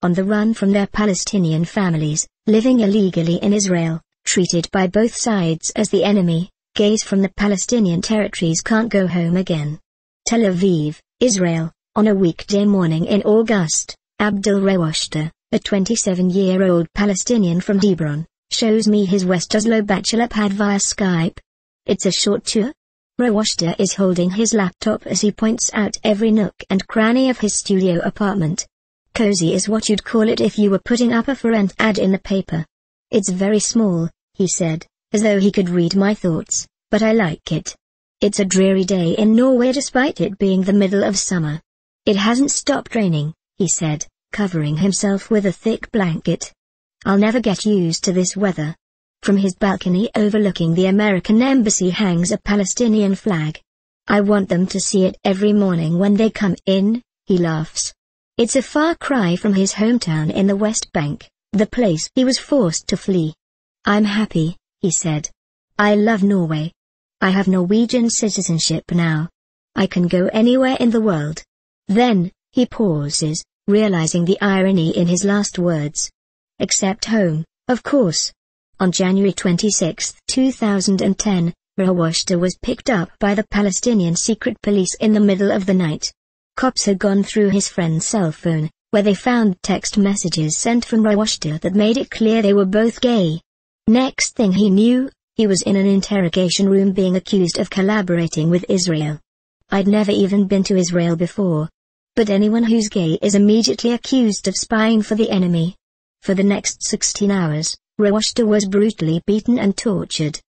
on the run from their Palestinian families, living illegally in Israel, treated by both sides as the enemy. Gays from the Palestinian territories can't go home again. Tel Aviv, Israel. On a weekday morning in August, Abdul Rawashta, a 27-year-old Palestinian from Hebron, shows me his West Oslo bachelor pad via Skype. It's a short tour. Rawashta is holding his laptop as he points out every nook and cranny of his studio apartment. Cozy is what you'd call it if you were putting up a for rent ad in the paper. It's very small, he said, as though he could read my thoughts, but I like it. It's a dreary day in Norway despite it being the middle of summer. It hasn't stopped raining, he said, covering himself with a thick blanket. I'll never get used to this weather. From his balcony overlooking the American embassy hangs a Palestinian flag. I want them to see it every morning when they come in, he laughs. It's a far cry from his hometown in the West Bank, the place he was forced to flee. I'm happy, he said. I love Norway. I have Norwegian citizenship now. I can go anywhere in the world. Then, he pauses, realizing the irony in his last words. Except home, of course. On January 26, 2010, Rawashta was picked up by the Palestinian secret police in the middle of the night. Cops had gone through his friend's cell phone, where they found text messages sent from Rawashta that made it clear they were both gay. Next thing he knew, he was in an interrogation room being accused of collaborating with Israel. I'd never even been to Israel before. But anyone who's gay is immediately accused of spying for the enemy. For the next 16 hours, Rawashta was brutally beaten and tortured.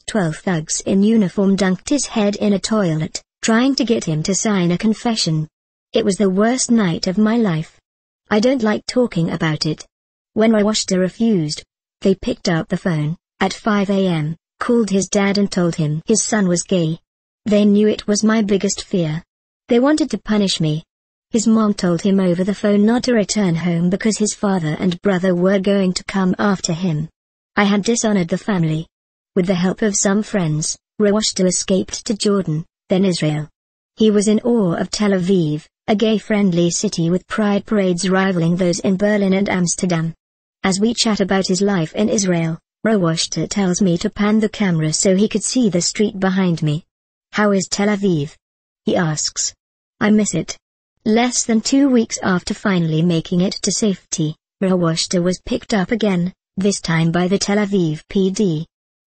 12 thugs in uniform dunked his head in a toilet, trying to get him to sign a confession. It was the worst night of my life. I don't like talking about it. When Rawashta refused, they picked up the phone, at 5 a.m., called his dad and told him his son was gay. They knew it was my biggest fear. They wanted to punish me. His mom told him over the phone not to return home because his father and brother were going to come after him. I had dishonored the family. With the help of some friends, Rawashta escaped to Jordan, then Israel. He was in awe of Tel Aviv, a gay-friendly city with pride parades rivaling those in Berlin and Amsterdam. As we chat about his life in Israel, Rawashta tells me to pan the camera so he could see the street behind me. How is Tel Aviv? He asks. I miss it. Less than 2 weeks after finally making it to safety, Rawashta was picked up again, this time by the Tel Aviv PD.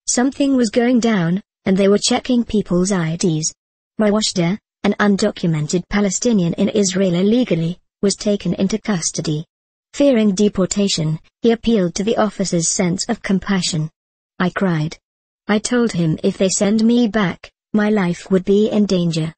Something was going down, and they were checking people's IDs. Rawashta, an undocumented Palestinian in Israel illegally, was taken into custody. Fearing deportation, he appealed to the officer's sense of compassion. I cried. I told him if they send me back, my life would be in danger.